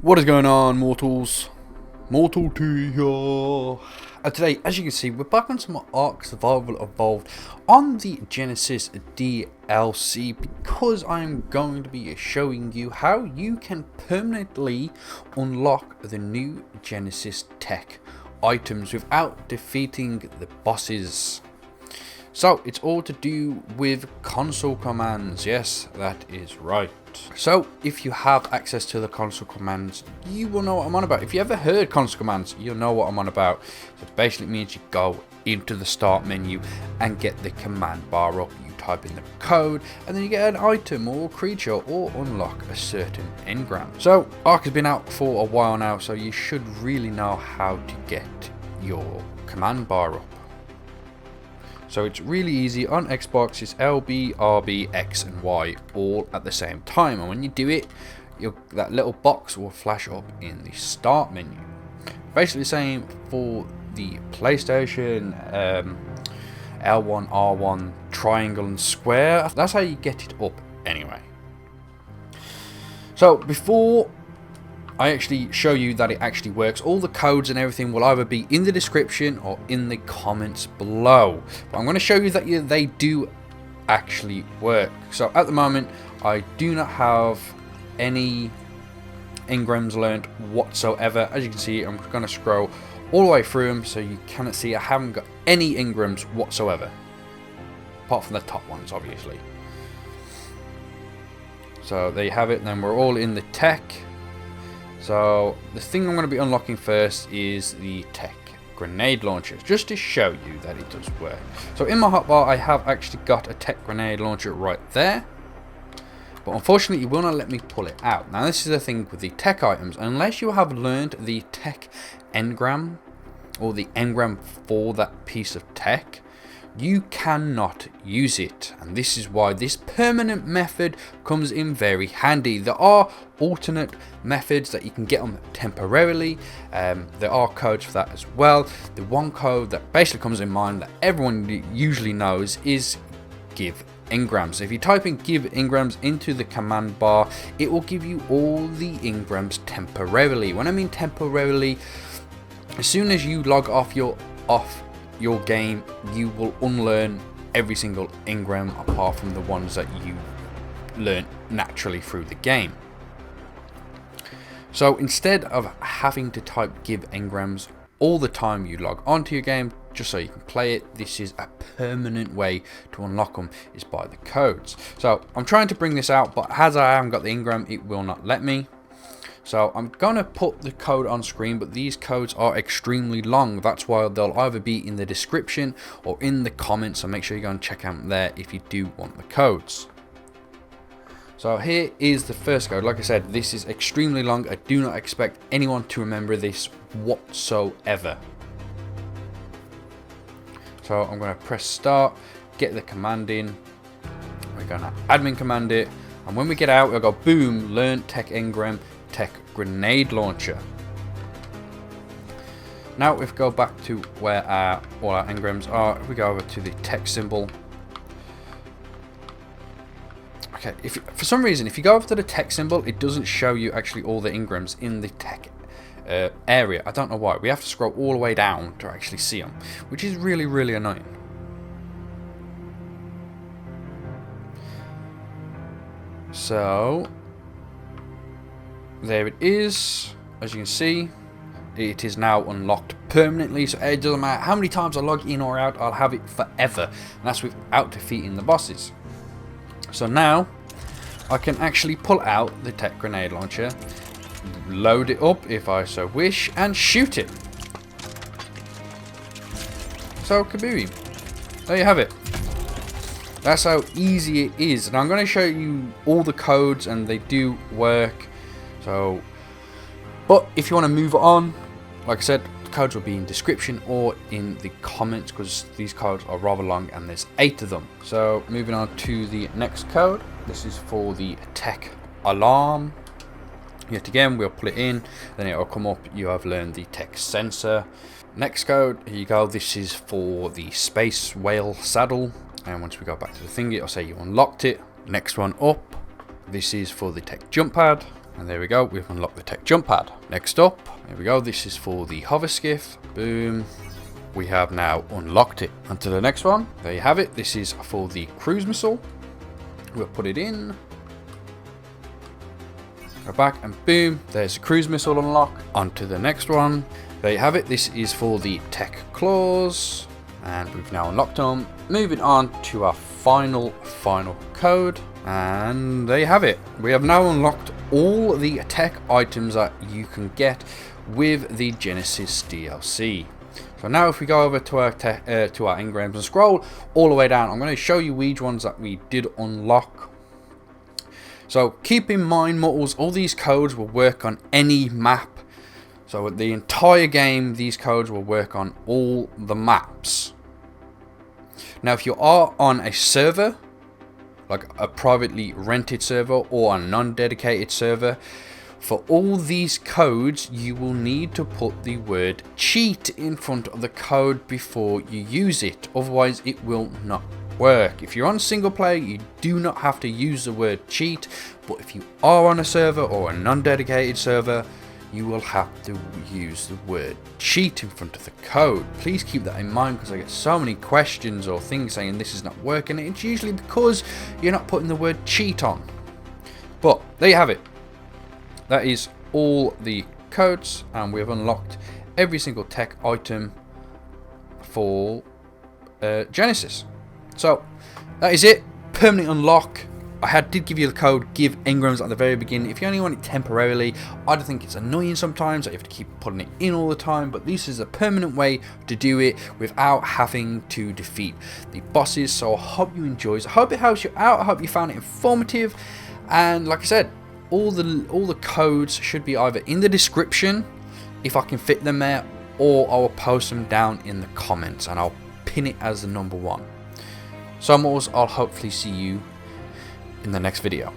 What is going on, mortals? Mortal T here. Today, as you can see, we're back on some Ark Survival Evolved on the Genesis DLC because I'm going to be showing you how you can permanently unlock the new Genesis tech items without defeating the bosses. So it's all to do with console commands. Yes, that is right. So if you have access to the console commands, you will know what I'm on about. If you ever heard console commands, you'll know what I'm on about. So it basically means you go into the start menu and get the command bar up. You type in the code and then you get an item or creature or unlock a certain engram. So Ark has been out for a while now, so you should really know how to get your command bar up. So it's really easy. On Xbox, it's LB, RB, X and Y all at the same time. And when you do it, that little box will flash up in the start menu. Basically the same for the PlayStation, L1, R1, triangle and square. That's how you get it up anyway. So before I actually show you that it actually works, all the codes and everything will either be in the description or in the comments below. But I'm going to show you that they do actually work. So at the moment, I do not have any engrams learned whatsoever. As you can see, I'm going to scroll all the way through them so you cannot see I haven't got any engrams whatsoever. Apart from the top ones, obviously. So there you have it. Then we're all in the tech. So the thing I'm going to be unlocking first is the TekGrenadeLauncher, just to show you that it does work. So in my hotbar, I have actually got a TekGrenadeLauncher right there, but unfortunately it will not let me pull it out. Now this is the thing with the tech items, unless you have learned the Tek Engram or the engram for that piece of tech, you cannot use it, and this is why this permanent method comes in very handy. There are alternate methods that you can get them temporarily. There are codes for that as well. The one code that basically comes in mind that everyone usually knows is give engrams. If you type in give engrams into the command bar, it will give you all the engrams temporarily. When I mean temporarily, as soon as you log off your game, you will unlearn every single engram apart from the ones that you learn naturally through the game. So instead of having to type give engrams all the time you log onto your game just so you can play it, this is a permanent way to unlock them, is by the codes. So I'm trying to bring this out, but as I haven't got the engram, it will not let me. So I'm going to put the code on screen, but these codes are extremely long. That's why they'll either be in the description or in the comments. So make sure you go and check out there if you do want the codes. So here is the first code. Like I said, this is extremely long. I do not expect anyone to remember this whatsoever. So I'm going to press start, get the command in. We're going to admin command it. And when we get out, we'll go boom, learn Tek Engram, TekGrenadeLauncher. Now if we go back to where all our engrams are, if we go over to the tech symbol. Okay, for some reason, if you go over to the tech symbol, it doesn't show you actually all the engrams in the tech area. I don't know why. We have to scroll all the way down to actually see them, which is really, really annoying. So there it is. As you can see, it is now unlocked permanently, so it doesn't matter how many times I log in or out, I'll have it forever, and that's without defeating the bosses. So now I can actually pull out the TekGrenadeLauncher, load it up if I so wish, and shoot it. So kaboom, there you have it. That's how easy it is, and I'm going to show you all the codes, and they do work. So, but if you want to move on, like I said, the codes will be in description or in the comments because these codes are rather long and there's 8 of them. So moving on to the next code. This is for the TekAlarm. Yet again, we'll put it in, then it will come up. You have learned the tech sensor. Next code, here you go. This is for the SpaceWhale saddle. And once we go back to the thing, it'll say you unlocked it. Next one up. This is for the TekJumpPad. And there we go, we've unlocked the TekJumpPad. Next up, there we go, this is for the hover skiff. Boom. We have now unlocked it. And to the next one, there you have it. This is for the cruise missile. We'll put it in. Go back and boom, there's the cruise missile unlock. On to the next one. There you have it. This is for the Tek claws. And we've now unlocked them. Moving on to our final code. And there you have it. We have now unlocked all the Tek items that you can get with the Genesis DLC. So now if we go over to our engrams and scroll all the way down, I'm going to show you which ones that we did unlock. So keep in mind, mortals, all these codes will work on any map. So the entire game, these codes will work on all the maps. Now if you are on a server, like a privately rented server or a non-dedicated server, for all these codes you will need to put the word cheat in front of the code before you use it, otherwise it will not work. If you're on single player, you do not have to use the word cheat, but if you are on a server or a non-dedicated server, you will have to use the word cheat in front of the code. Please keep that in mind, because I get so many questions or things saying this is not working. It's usually because you're not putting the word cheat on. But there you have it. That is all the codes, and we have unlocked every single Tek item for Genesis. So that is it. Permanent unlock. I did give you the code Give Engrams at the very beginning. If you only want it temporarily, I do think it's annoying sometimes that you have to keep putting it in all the time, but this is a permanent way to do it without having to defeat the bosses. So I hope you enjoy. I hope it helps you out. I hope you found it informative. And like I said, all the codes should be either in the description if I can fit them there, or I will post them down in the comments and I'll pin it as the #1. So mortals, I'll hopefully see you in the next video.